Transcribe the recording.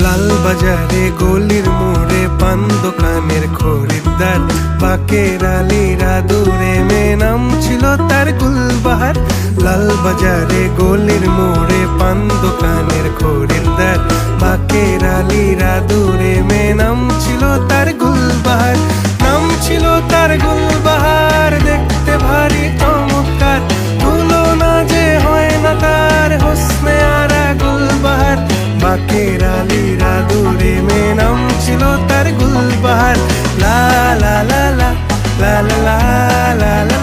লাল বাজারে গলির মোড়ে পান দোকানের খরিদ্দার, বাকের আলীরা দূরে মে নাম ছিল তার গুলবাহার। লাল বাজারে গলির মোড়ে পান দোকানের খরিদ্দার, বাকের আলীরা দূরে মে নাম ছিল তার গুলবাহার। নাম ছিল তার গুলবাহার, দেখতে ভারী চমৎকার, তুলনা যে হয় না তার হোসনে আরা গুলবাহার। বাকের আলীরা দূরে মে নাম ছিল তার গুলবাহার। লা লা লা লা লা লা লা লা।